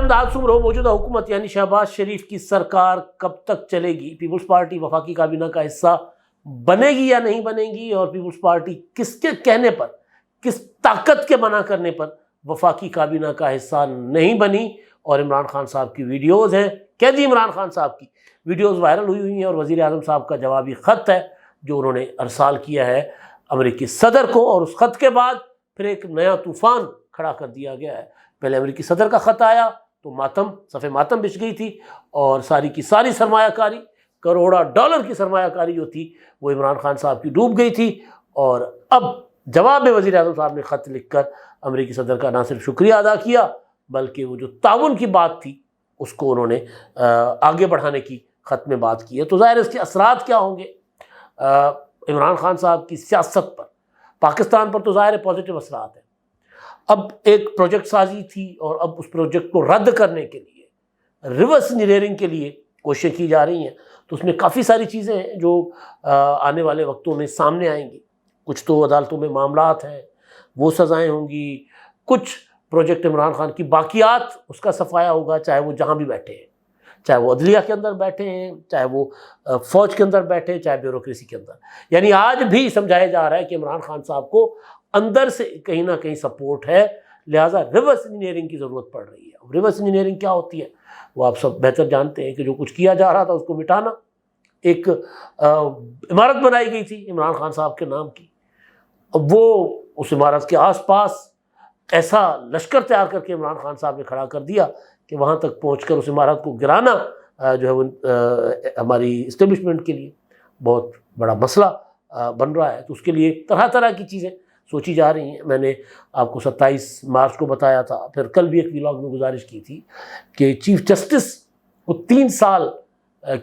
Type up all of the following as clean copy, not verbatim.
امداد سم رہو موجودہ حکومت یعنی شہباز شریف کی سرکار کب تک چلے گی؟ پیپلز پارٹی وفاقی کابینہ کا حصہ بنے گی یا نہیں بنے گی؟ اور پیپلز پارٹی کس کے کہنے پر، کس طاقت کے منع کرنے پر وفاقی کابینہ کا حصہ نہیں بنی؟ اور عمران خان صاحب کی ویڈیوز ہیں، قیدی عمران خان صاحب کی ویڈیوز وائرل ہوئی ہیں، اور وزیر اعظم صاحب کا جوابی خط ہے جو انہوں نے ارسال کیا ہے امریکی صدر کو، اور اس خط کے بعد پھر ایک نیا طوفان کھڑا کر دیا گیا ہے۔ پہلے امریکی صدر کا خط آیا تو ماتم، صفحہ ماتم بچھ گئی تھی، اور ساری کی ساری سرمایہ کاری، کروڑا ڈالر کی سرمایہ کاری جو تھی وہ عمران خان صاحب کی ڈوب گئی تھی۔ اور اب جواب میں وزیر اعظم صاحب نے خط لکھ کر امریکی صدر کا نہ صرف شکریہ ادا کیا بلکہ وہ جو تعاون کی بات تھی اس کو انہوں نے آگے بڑھانے کی خط میں بات کی ہے۔ تو ظاہر اس کے اثرات کیا ہوں گے عمران خان صاحب کی سیاست پر؟ پاکستان پر تو ظاہر پازیٹیو اثرات ہیں۔ اب ایک پروجیکٹ سازی تھی اور اب اس پروجیکٹ کو رد کرنے کے لیے، ریورس انجینئرنگ کے لیے کوششیں کی جا رہی ہیں، تو اس میں کافی ساری چیزیں ہیں جو آنے والے وقتوں میں سامنے آئیں گی۔ کچھ تو عدالتوں میں معاملات ہیں، وہ سزائیں ہوں گی، کچھ پروجیکٹ عمران خان کی باقیات اس کا صفایا ہوگا، چاہے وہ جہاں بھی بیٹھے ہیں، چاہے وہ عدلیہ کے اندر بیٹھے ہیں، چاہے وہ فوج کے اندر بیٹھے، چاہے بیوروکریسی کے اندر۔ یعنی آج بھی سمجھایا جا رہا ہے کہ عمران خان صاحب کو اندر سے کہیں نہ کہیں سپورٹ ہے، لہٰذا ریورس انجینئرنگ کی ضرورت پڑ رہی ہے۔ ریورس انجینئرنگ کیا ہوتی ہے وہ آپ سب بہتر جانتے ہیں کہ جو کچھ کیا جا رہا تھا اس کو مٹانا۔ ایک عمارت بنائی گئی تھی عمران خان صاحب کے نام کی، اب وہ اس عمارت کے آس پاس ایسا لشکر تیار کر کے عمران خان صاحب نے کھڑا کر دیا کہ وہاں تک پہنچ کر اس عمارت کو گرانا جو ہے وہ ہماری اسٹیبلشمنٹ کے لیے بہت بڑا مسئلہ بن رہا ہے۔ تو اس کے لیے طرح طرح کی چیزیں سوچی جا رہی ہیں۔ میں نے آپ کو 27 مارچ کو بتایا تھا، پھر کل بھی ایک ویلاگ میں گزارش کی تھی کہ چیف جسٹس کو 3 سال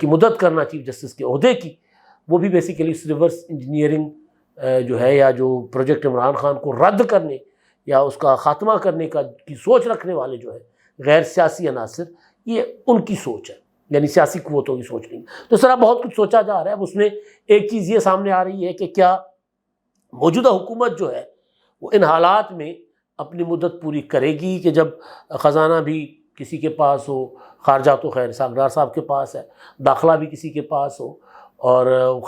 کی مدت کرنا چیف جسٹس کے عہدے کی، وہ بھی بیسیکلی ریورس انجینئرنگ جو ہے یا جو پروجیکٹ عمران خان کو رد کرنے یا اس کا خاتمہ کرنے کی سوچ رکھنے والے جو ہے غیر سیاسی عناصر، یہ ان کی سوچ ہے، یعنی سیاسی قوتوں کی سوچ نہیں۔ تو اس طرح بہت کچھ سوچا جا رہا ہے۔ اس میں ایک چیز یہ سامنے آ رہی ہے کہ کیا موجودہ حکومت جو ہے وہ ان حالات میں اپنی مدت پوری کرے گی کہ جب خزانہ بھی کسی کے پاس ہو، خارجہ تو خیر اسحاق ڈار صاحب کے پاس ہے، داخلہ بھی کسی کے پاس ہو، اور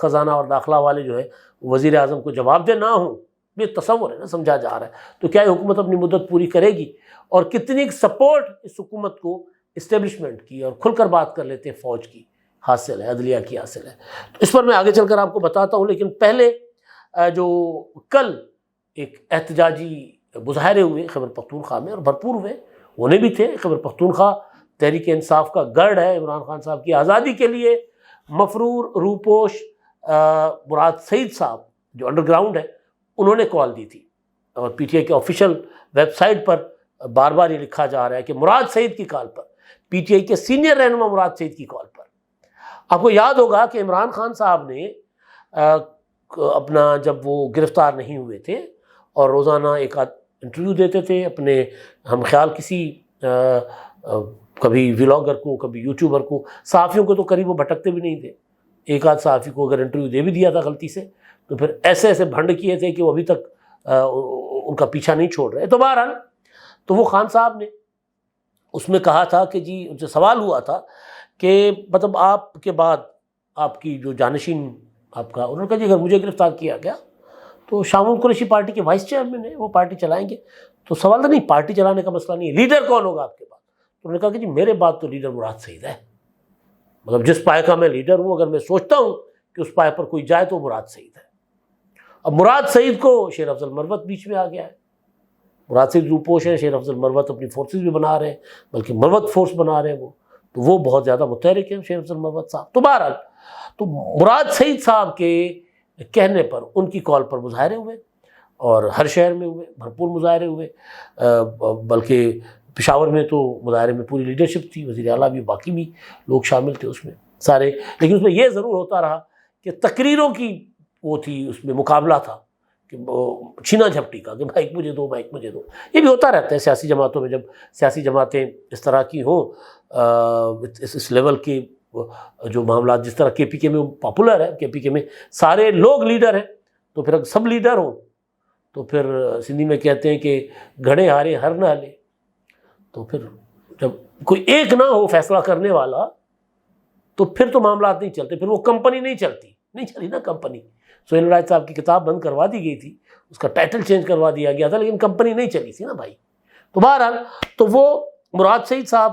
خزانہ اور داخلہ والے جو ہے وزیر اعظم کو جواب دہ نہ ہوں، یہ تصور ہے نا، سمجھا جا رہا ہے۔ تو کیا یہ حکومت اپنی مدت پوری کرے گی؟ اور کتنی سپورٹ اس حکومت کو اسٹیبلشمنٹ کی، اور کھل کر بات کر لیتے ہیں، فوج کی حاصل ہے، عدلیہ کی حاصل ہے۔ تو اس پر میں آگے چل کر آپ کو بتاتا ہوں، لیکن پہلے جو کل ایک احتجاجی مظاہرے ہوئے خیبر پختونخوا میں، اور بھرپور ہوئے، ہونے بھی تھے۔ خیبر پختونخوا تحریک انصاف کا گڑھ ہے، عمران خان صاحب کی آزادی کے لیے مفرور روپوش مراد سعید صاحب جو انڈر گراؤنڈ ہے، انہوں نے کال دی تھی، اور پی ٹی آئی کے آفیشیل ویب سائٹ پر بار بار یہ لکھا جا رہا ہے کہ مراد سعید کی کال پر، پی ٹی آئی کے سینئر رہنما مراد سعید کی کال پر۔ آپ کو یاد ہوگا کہ عمران خان صاحب نے اپنا، جب وہ گرفتار نہیں ہوئے تھے اور روزانہ ایک آدھ انٹرویو دیتے تھے اپنے ہم خیال کسی کبھی ولاگر کو، کبھی یوٹیوبر کو، صحافیوں کو تو قریب وہ بھٹکتے بھی نہیں تھے، ایک آدھ صحافی کو اگر انٹرویو دے بھی دیا تھا غلطی سے تو پھر ایسے ایسے بھنڈ کیے تھے کہ وہ ابھی تک ان کا پیچھا نہیں چھوڑ رہے۔ تو بہرحال تو وہ خان صاحب نے اس میں کہا تھا کہ جی، ان سے سوال ہوا تھا کہ مطلب آپ کے بعد آپ کی جو جانشین آپ کا، انہوں نے کہا جی اگر مجھے گرفتار کیا گیا تو شاہ محمود قریشی پارٹی کے وائس چیئرمین ہیں، وہ پارٹی چلائیں گے۔ تو سوال تو نہیں، پارٹی چلانے کا مسئلہ نہیں ہے، لیڈر کون ہوگا آپ کے بعد؟ تو انہوں نے کہا کہ جی میرے بعد تو لیڈر مراد سعید ہے، مطلب جس پائے کا میں لیڈر ہوں، اگر میں سوچتا ہوں کہ اس پائے پر کوئی جائے تو مراد سعید ہے۔ اب مراد سعید کو شیر افضل مروت بیچ میں آ گیا ہے۔ مراد سعید روپوش ہے، شیر افضل مروت اپنی فورسز بھی بنا رہے ہیں، بلکہ مروت فورس بنا رہے ہیں وہ بہت زیادہ متحرک ہیں شیر افضل مروت صاحب۔ تو بہرحال تو مراد سعید صاحب کے کہنے پر ان کی کال پر مظاہرے ہوئے، اور ہر شہر میں ہوئے، بھرپور مظاہرے ہوئے، بلکہ پشاور میں تو مظاہرے میں پوری لیڈرشپ تھی، وزیر اعلیٰ بھی، باقی بھی لوگ شامل تھے اس میں سارے۔ لیکن اس میں یہ ضرور ہوتا رہا کہ تقریروں کی وہ تھی، اس میں مقابلہ تھا کہ چھینا جھپٹی کا، کہ مائک مجھے دو، مائک مجھے دو۔ یہ بھی ہوتا رہتا ہے سیاسی جماعتوں میں، جب سیاسی جماعتیں اس طرح کی ہوں، اس لیول کے جو معاملات، جس طرح کے پی کے میں پاپولر ہے، کے پی کے میں سارے لوگ لیڈر ہیں، تو پھر اگر سب لیڈر ہوں تو پھر سندھی میں کہتے ہیں کہ گھڑے ہارے ہر نہ ہلے، تو پھر جب کوئی ایک نہ ہو فیصلہ کرنے والا تو پھر تو معاملات نہیں چلتے، پھر وہ کمپنی نہیں چلتی، نہیں چلی نا کمپنی. سہیل راج صاحب کی کتاب بند کروا دی گئی تھی، اس کا ٹائٹل چینج کروا دیا گیا تھا، لیکن کمپنی نہیں چلی تھی نا بھائی. تو بہرحال تو وہ مراد سعید صاحب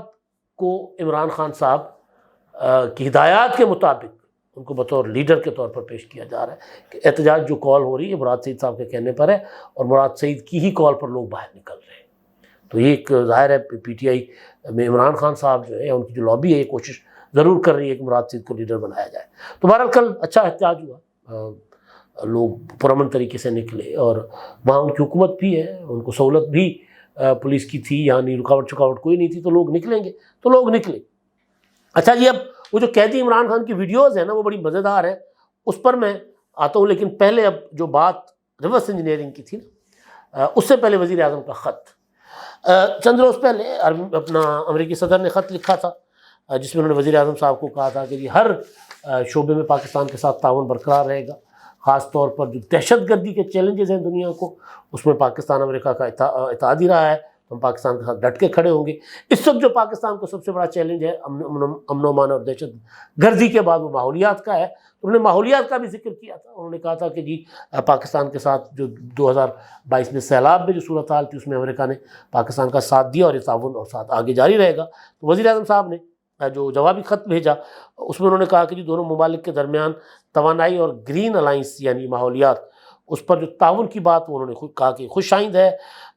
کو عمران خان صاحب کی ہدایات کے مطابق ان کو بطور لیڈر کے طور پر پیش کیا جا رہا ہے کہ احتجاج جو کال ہو رہی ہے مراد سعید صاحب کے کہنے پر ہے، اور مراد سعید کی ہی کال پر لوگ باہر نکل رہے ہیں. تو یہ ایک ظاہر ہے پی ٹی آئی میں عمران خان صاحب جو ہے ان کی جو لابی ہے یہ کوشش ضرور کر رہی ہے کہ مراد سعید کو لیڈر بنایا جائے. تو بہرحال کل اچھا احتجاج ہوا، لوگ پرامن طریقے سے نکلے، اور وہاں ان کی حکومت بھی ہے، ان کو سہولت بھی پولیس کی تھی، یعنی رکاوٹ کوئی نہیں تھی، تو لوگ نکلیں گے تو لوگ نکلے. اچھا جی، اب وہ جو قیدی عمران خان کی ویڈیوز ہیں نا وہ بڑی مزیدار ہیں، اس پر میں آتا ہوں. لیکن پہلے اب جو بات ریورس انجینئرنگ کی تھی نا، اس سے پہلے وزیر اعظم کا خط چند روز پہلے اپنا امریکی صدر نے خط لکھا تھا جس میں انہوں نے وزیر اعظم صاحب کو کہا تھا کہ جی ہر شعبے میں پاکستان کے ساتھ تعاون برقرار رہے گا، خاص طور پر جو دہشت گردی کے چیلنجز ہیں دنیا کو، اس میں پاکستان امریکہ کا اتحادی رہا ہے، تو ہم پاکستان کے ساتھ ڈٹ کے کھڑے ہوں گے. اس وقت جو پاکستان کو سب سے بڑا چیلنج ہے امن و امان اور دہشت گردی کے بعد وہ ماحولیات کا ہے. انہوں نے ماحولیات کا بھی ذکر کیا تھا. انہوں نے کہا تھا کہ جی پاکستان کے ساتھ جو 2022 میں سیلاب میں جو صورتحال تھی اس میں امریکہ نے پاکستان کا ساتھ دیا، اور یہ تعاون اور ساتھ آگے جاری رہے گا. تو وزیر اعظم صاحب نے جو جوابی خط بھیجا اس میں انہوں نے کہا کہ جی دونوں ممالک کے درمیان توانائی اور گرین الائنس یعنی ماحولیات، اس پر جو تعاون کی بات انہوں نے خود کہا کہ خوش آئند ہے،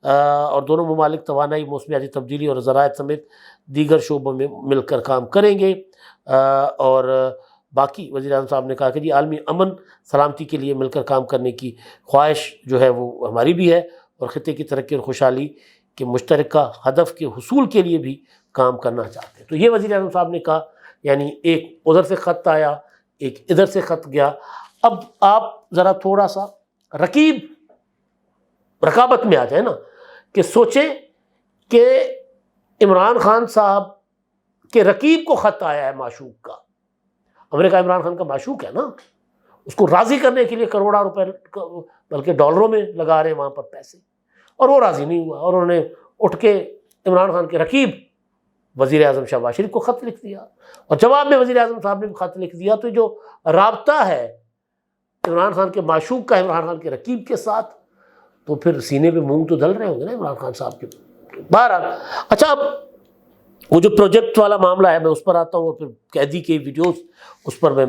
اور دونوں ممالک توانائی، موسمیاتی تبدیلی اور زراعت سمیت دیگر شعبوں میں مل کر کام کریں گے. اور باقی وزیر اعظم صاحب نے کہا کہ جی عالمی امن سلامتی کے لیے مل کر کام کرنے کی خواہش جو ہے وہ ہماری بھی ہے، اور خطے کی ترقی اور خوشحالی کے مشترکہ ہدف کے حصول کے لیے بھی کام کرنا چاہتے ہیں. تو یہ وزیر اعظم صاحب نے کہا، یعنی ایک ادھر سے خط آیا، ایک ادھر سے خط گیا. اب آپ ذرا تھوڑا سا رکابت میں آ جائے نا، کہ سوچیں کہ عمران خان صاحب کے رقیب کو خط آیا ہے معشوق کا. امریکہ عمران خان کا معشوق ہے نا، اس کو راضی کرنے کے لیے کروڑوں روپے بلکہ ڈالروں میں لگا رہے ہیں وہاں پر پیسے، اور وہ راضی نہیں ہوا، اور انہوں نے اٹھ کے عمران خان کے رقیب وزیر اعظم شہباز شریف کو خط لکھ دیا، اور جواب میں وزیر اعظم صاحب نے خط لکھ دیا. تو جو رابطہ ہے عمران خان کے معشوق کا عمران خان کے رقیب کے ساتھ، تو پھر سینے پہ مونگ تو ڈل رہے ہوں گے نا عمران خان صاحب کے. بہرحال اچھا، اب وہ جو پروجیکٹ والا معاملہ ہے میں اس پر آتا ہوں، اور پھر قیدی کی ویڈیوز اس پر میں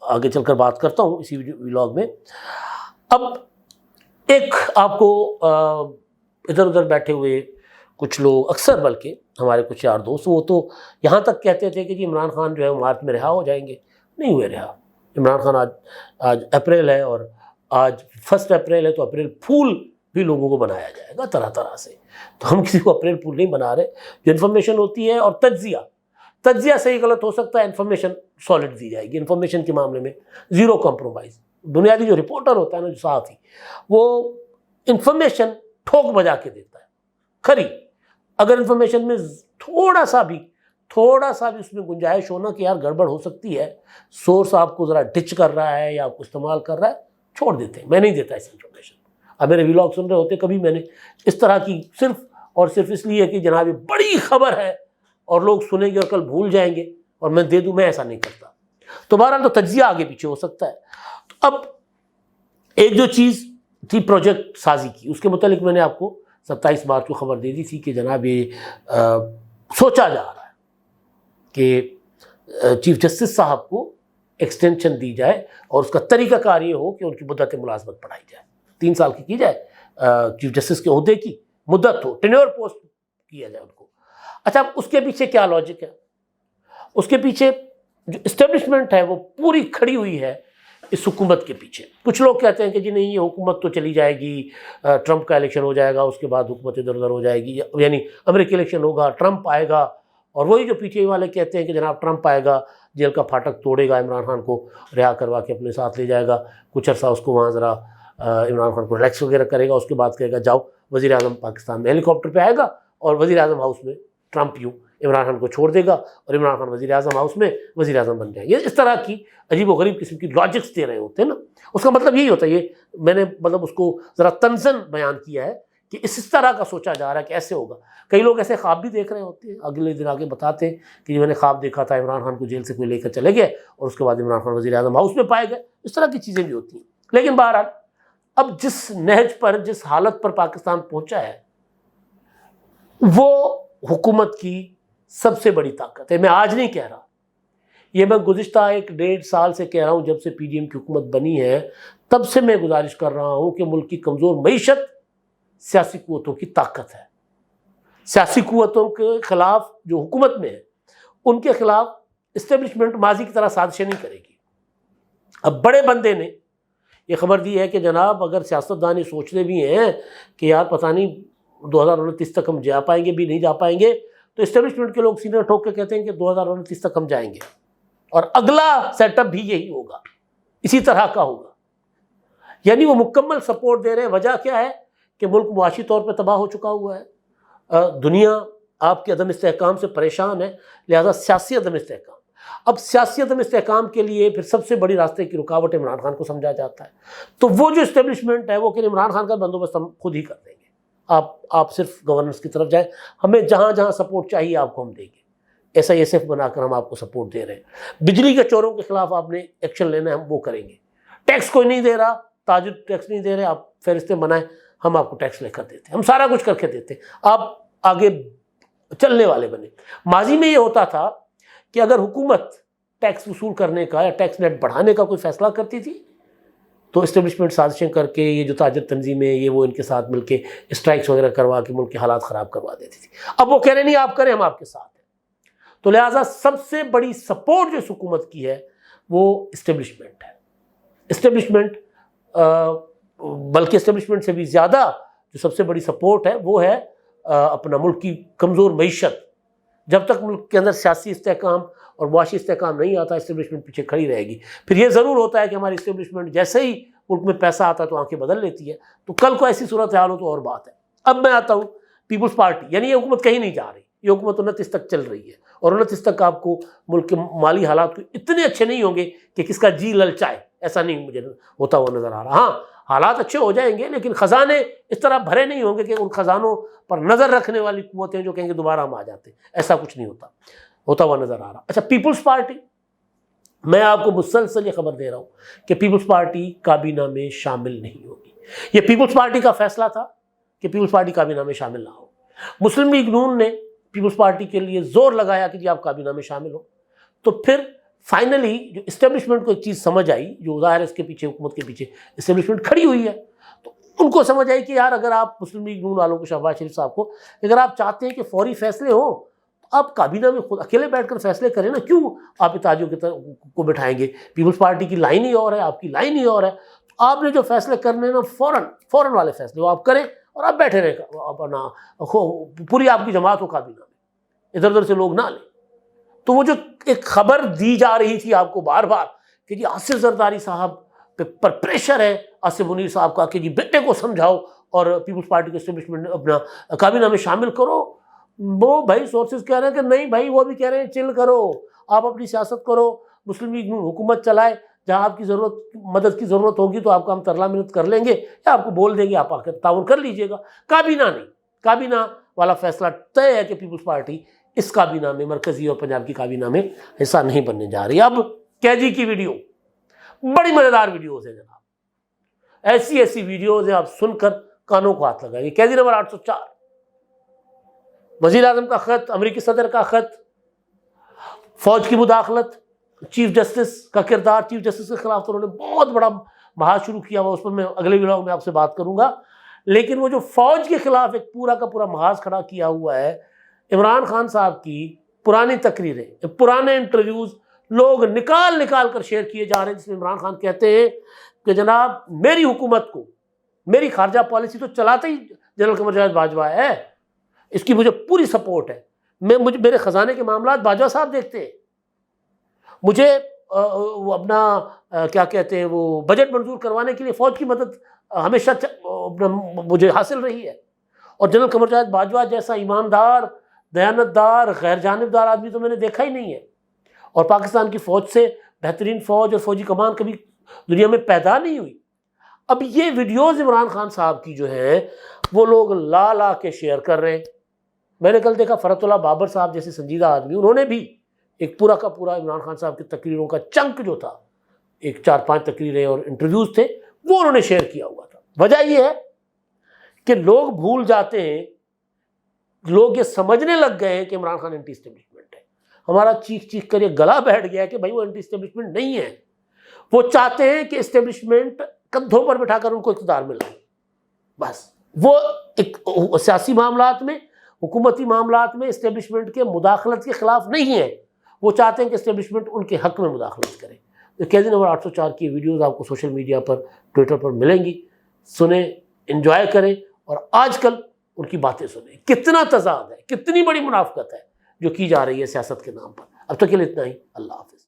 آگے چل کر بات کرتا ہوں اسی ویلاگ میں. اب ایک آپ کو ادھر ادھر بیٹھے ہوئے کچھ لوگ، اکثر بلکہ ہمارے کچھ یار دوست، وہ تو یہاں تک کہتے تھے کہ جی عمران خان جو ہے مارچ میں رہا ہو جائیں گے. نہیں ہوئے رہا. عمران خان آج اپریل ہے، اور آج 1 اپریل ہے، تو اپریل پھول بھی لوگوں کو بنایا جائے گا طرح طرح سے. تو ہم کسی کو اپریل پھول نہیں بنا رہے. جو انفارمیشن ہوتی ہے اور تجزیہ صحیح غلط ہو سکتا ہے، انفارمیشن سالڈ دی جائے گی. انفارمیشن کے معاملے میں زیرو کمپرومائز. بنیادی جو رپورٹر ہوتا ہے نا، جو صحافی، وہ انفارمیشن ٹھوک بجا کے دیتا ہے کھری. اگر انفارمیشن میں تھوڑا سا بھی اس میں گنجائش ہونا کہ یار گڑبڑ ہو سکتی ہے، سورس آپ کو ذرا ڈچ کر رہا ہے یا آپ کو استعمال کر رہا ہے، چھوڑ دیتے ہیں. میں نہیں دیتا اس انفارمیشن. اب میرے ویلاگ سن رہے ہوتے کبھی میں نے اس طرح کی صرف اور صرف اس لیے کہ جناب یہ بڑی خبر ہے اور لوگ سنیں گے اور کل بھول جائیں گے اور میں دے دوں، میں ایسا نہیں کرتا. تو بہرحال تو تجزیہ آگے پیچھے ہو سکتا ہے. اب ایک جو چیز تھی پروجیکٹ سازی کی، اس کے متعلق میں نے آپ کو 27 مارچ کو خبر دے دی تھی کہ جناب یہ سوچا جا رہا ہے کہ چیف جسٹس صاحب کو ایکسٹینشن دی جائے، اور اس کا طریقہ کار یہ ہو کہ ان کی مدت ملازمت بڑھائی جائے، 3 سال کی جائے، چیف جسٹس کے عہدے کی مدت ہو، ٹینیور پوسٹ کیا جائے ان کو. اچھا، اب اس کے پیچھے کیا لاجک ہے؟ اس کے پیچھے جو اسٹیبلشمنٹ ہے وہ پوری کھڑی ہوئی ہے اس حکومت کے پیچھے. کچھ لوگ کہتے ہیں کہ جی نہیں، یہ حکومت تو چلی جائے گی، ٹرمپ کا الیکشن ہو جائے گا، اس کے بعد حکومت ادھر ادھر ہو جائے گی، یعنی امریکی الیکشن ہوگا، ٹرمپ آئے گا. اور وہی جو پی ٹی آئی والے کہتے ہیں کہ جناب ٹرمپ آئے گا، جیل کا پھاٹک توڑے گا، عمران خان کو رہا کروا کے اپنے ساتھ لے جائے گا، کچھ عرصہ اس کو وہاں ذرا عمران خان کو ریلیکس وغیرہ کرے گا، اس کے بعد کہے گا جاؤ. وزیر اعظم پاکستان میں ہیلی کاپٹر پہ آئے گا، اور وزیر اعظم ہاؤس میں ٹرمپ یوں عمران خان کو چھوڑ دے گا، اور عمران خان وزیر اعظم ہاؤس میں وزیر اعظم بن جائیں گے. اس طرح کی عجیب و غریب قسم کی لاجکس دے رہے ہوتے ہیں نا. اس کا مطلب یہی ہوتا ہے، یہ میں نے مطلب اس کو ذرا تنزن بیان کیا ہے کہ اس طرح کا سوچا جا رہا ہے کہ ایسے ہوگا. کئی لوگ ایسے خواب بھی دیکھ رہے ہوتے ہیں, اگلے دن آگے بتاتے ہیں کہ میں نے خواب دیکھا تھا عمران خان کو جیل سے کوئی لے کر چلے گئے اور اس کے بعد عمران خان وزیر اعظم ہاؤس میں پائے گئے. اس طرح کی چیزیں بھی ہوتی ہیں. لیکن بہرحال اب جس نہج پر, جس حالت پر پاکستان پہنچا ہے وہ حکومت کی سب سے بڑی طاقت ہے. میں آج نہیں کہہ رہا, یہ میں گزشتہ 1.5 سال سے کہہ رہا ہوں. جب سے پی ڈی ایم کی حکومت بنی ہے تب سے میں گزارش کر رہا ہوں کہ ملک کی کمزور معیشت سیاسی قوتوں کی طاقت ہے. سیاسی قوتوں کے خلاف جو حکومت میں ہے ان کے خلاف اسٹیبلشمنٹ ماضی کی طرح سازشیں نہیں کرے گی. اب بڑے بندے نے یہ خبر دی ہے کہ جناب اگر سیاستدان یہ سوچتے بھی ہیں کہ یار پتہ نہیں 2029 تک ہم جا پائیں گے بھی نہیں جا پائیں گے, تو اسٹیبلشمنٹ کے لوگ سینے ٹھوک کے کہتے ہیں کہ 2029 تک ہم جائیں گے اور اگلا سیٹ اپ بھی یہی ہوگا, اسی طرح کا ہوگا. یعنی وہ مکمل سپورٹ دے رہے ہیں. وجہ کیا ہے کہ ملک معاشی طور پہ تباہ ہو چکا ہوا ہے, دنیا آپ کے عدم استحکام سے پریشان ہے, لہذا سیاسی عدم استحکام. اب سیاسی عدم استحکام کے لیے پھر سب سے بڑی راستے کی رکاوٹ عمران خان کو سمجھا جاتا ہے. تو وہ جو اسٹیبلشمنٹ ہے وہ کہ عمران خان کا بندوبست ہم خود ہی کر دیں گے, آپ صرف گورننس کی طرف جائیں, ہمیں جہاں جہاں سپورٹ چاہیے آپ کو ہم دیں گے. ایسا ایس ایف بنا کر ہم آپ کو سپورٹ دے رہے ہیں. بجلی کے چوروں کے خلاف آپ نے ایکشن لینا ہے, ہم وہ کریں گے. ٹیکس کوئی نہیں دے رہا, تاجر ٹیکس نہیں دے رہے, آپ فہرستیں بنائیں, ہم آپ کو ٹیکس لے کر دیتے ہیں, ہم سارا کچھ کر کے دیتے ہیں, آپ آگے چلنے والے بنے. ماضی میں یہ ہوتا تھا کہ اگر حکومت ٹیکس وصول کرنے کا یا ٹیکس نیٹ بڑھانے کا کوئی فیصلہ کرتی تھی تو اسٹیبلشمنٹ سازشیں کر کے یہ جو تاجر تنظیمیں یہ وہ ان کے ساتھ مل کے اسٹرائکس وغیرہ کروا کے ملک کے حالات خراب کروا دیتی تھی. اب وہ کہہ رہے نہیں آپ کریں, ہم آپ کے ساتھ ہیں. تو لہٰذا سب سے بڑی سپورٹ جو اس حکومت کی ہے وہ اسٹیبلشمنٹ ہے. اسٹیبلشمنٹ بلکہ اسٹیبلشمنٹ سے بھی زیادہ جو سب سے بڑی سپورٹ ہے وہ ہے اپنا ملک کی کمزور معیشت. جب تک ملک کے اندر سیاسی استحکام اور معاشی استحکام نہیں آتا اسٹیبلشمنٹ پیچھے کھڑی رہے گی. پھر یہ ضرور ہوتا ہے کہ ہماری اسٹیبلشمنٹ جیسے ہی ملک میں پیسہ آتا ہے تو آنکھیں بدل لیتی ہے. تو کل کو ایسی صورتحال ہو تو اور بات ہے. اب میں آتا ہوں پیپلز پارٹی, یعنی یہ حکومت کہیں نہیں جا رہی, یہ حکومت 29 تک چل رہی ہے اور 29 تک آپ کو ملک کے مالی حالات کو اتنے اچھے نہیں ہوں گے کہ کس کا جی للچائے, ایسا نہیں مجھے ہوتا ہوا نظر آ رہا. ہاں حالات اچھے ہو جائیں گے لیکن خزانے اس طرح بھرے نہیں ہوں گے کہ ان خزانوں پر نظر رکھنے والی قوتیں جو کہیں گے دوبارہ ہم آ جاتے ہیں, ایسا کچھ نہیں ہوتا ہوا نظر آ رہا. اچھا پیپلز پارٹی, میں آپ کو مسلسل یہ خبر دے رہا ہوں کہ پیپلز پارٹی کابینہ میں شامل نہیں ہوگی. یہ پیپلز پارٹی کا فیصلہ تھا کہ پیپلز پارٹی کابینہ میں شامل نہ ہو. مسلم لیگ نون نے پیپلز پارٹی کے لیے زور لگایا کہ جی آپ کابینہ میں شامل ہو. تو پھر فائنلی جو اسٹیبلشمنٹ کو ایک چیز سمجھ آئی, جو ظاہر ہے اس کے پیچھے حکومت کے پیچھے اسٹیبلشمنٹ کھڑی ہوئی ہے, تو ان کو سمجھ آئی کہ یار اگر آپ مسلم لیگ نون والوں کو, شہباز شریف صاحب کو, اگر آپ چاہتے ہیں کہ فوری فیصلے ہوں تو آپ کابینہ میں خود اکیلے بیٹھ کر فیصلے کریں نا, کیوں آپ اتحادیوں کی طرف کو بٹھائیں گے. پیپلز پارٹی کی لائن ہی اور ہے, آپ کی لائن ہی اور ہے. تو آپ نے جو فیصلے کرنے ہیں نا فوراً والے فیصلے وہ آپ کریں اور آپ بیٹھے رہیں, اپنا پوری آپ کی جماعت ہو کابینہ میں, ادھر ادھر سے لوگ نہ لیں. تو وہ جو ایک خبر دی جا رہی تھی آپ کو بار بار کہ جی آصف زرداری صاحب پر پریشر ہے, آصف منیر صاحب کا, کہ جی بیٹے کو سمجھاؤ اور پیپلز پارٹی کے اسٹیبلشمنٹ اپنا کابینہ میں شامل کرو, وہ بھائی سورسز کہہ رہے ہیں کہ نہیں بھائی, وہ بھی کہہ رہے ہیں چل کرو, آپ اپنی سیاست کرو, مسلم لیگ حکومت چلائے, جہاں آپ کی مدد کی ضرورت ہوگی تو آپ کا ہم ترلا منت کر لیں گے یا آپ کو بول دیں گے, آپ آ کے تعاون کر لیجئے گا. کابینہ نہیں, کابینہ والا فیصلہ طے ہے کہ پیپلز پارٹی اس کابینہ میں, مرکزی اور پنجاب کی کابینہ میں حصہ نہیں بننے جا رہی. اب کیجی کی ویڈیو بڑی مزیدار ویڈیوز ہیں جناب, ایسی ویڈیوز ہیں آپ سن کر کانوں کو ہاتھ لگائیں گے. کیجی نمبر 804, وزیر اعظم کا خط, امریکی صدر کا خط, فوج کی مداخلت, چیف جسٹس کا کردار, چیف جسٹس کے خلاف تو انہوں نے بہت بڑا محاذ شروع کیا ہوا, اس پر میں اگلے ویڈیو میں آپ سے بات کروں گا. لیکن وہ جو فوج کے خلاف ایک پورا کا پورا محاذ کھڑا کیا ہوا ہے, عمران خان صاحب کی پرانی تقریریں, پرانے انٹرویوز لوگ نکال کر شیئر کیے جا رہے ہیں, جس میں عمران خان کہتے ہیں کہ جناب میری حکومت کو, میری خارجہ پالیسی تو چلاتے ہی جنرل قمر جاوید باجوہ ہے, اس کی مجھے پوری سپورٹ ہے, میرے خزانے کے معاملات باجوہ صاحب دیکھتے ہیں, مجھے وہ اپنا کیا کہتے ہیں وہ بجٹ منظور کروانے کے لیے فوج کی مدد ہمیشہ مجھے حاصل رہی ہے. اور جنرل قمر جاوید باجوہ جیسا ایماندار, دیانتدار, غیر جانبدار آدمی تو میں نے دیکھا ہی نہیں ہے, اور پاکستان کی فوج سے بہترین فوج اور فوجی کمان کبھی دنیا میں پیدا نہیں ہوئی. اب یہ ویڈیوز عمران خان صاحب کی جو ہیں وہ لوگ لا لا کے شیئر کر رہے ہیں. میں نے کل دیکھا فرت اللہ بابر صاحب جیسے سنجیدہ آدمی، انہوں نے بھی ایک پورا کا پورا عمران خان صاحب کی تقریروں کا چنک جو تھا، ایک 4-5 تقریریں اور انٹرویوز تھے، وہ انہوں نے شیئر کیا ہوا تھا. وجہ یہ ہے کہ لوگ بھول جاتے ہیں، لوگ یہ سمجھنے لگ گئے ہیں کہ عمران خان اینٹی اسٹیبلشمنٹ ہے. ہمارا چیخ چیخ کر یہ گلا بیٹھ گیا ہے کہ بھائی وہ اینٹی اسٹیبلشمنٹ نہیں ہے. وہ چاہتے ہیں کہ اسٹیبلشمنٹ کندھوں پر بٹھا کر ان کو اقتدار میں لائے. بس وہ ایک سیاسی معاملات میں، حکومتی معاملات میں اسٹیبلشمنٹ کے مداخلت کے خلاف نہیں ہے. وہ چاہتے ہیں کہ اسٹیبلشمنٹ ان کے حق میں مداخلت کرے. تو کیسی نمبر 804 کی ویڈیوز آپ کو سوشل میڈیا پر، ٹویٹر پر ملیں گی. سنیں، انجوائے کریں اور آج کل ان کی باتیں سنیں. کتنا تضاد ہے، کتنی بڑی منافقت ہے جو کی جا رہی ہے سیاست کے نام پر. اب تک کے لیے اتنا ہی. اللہ حافظ.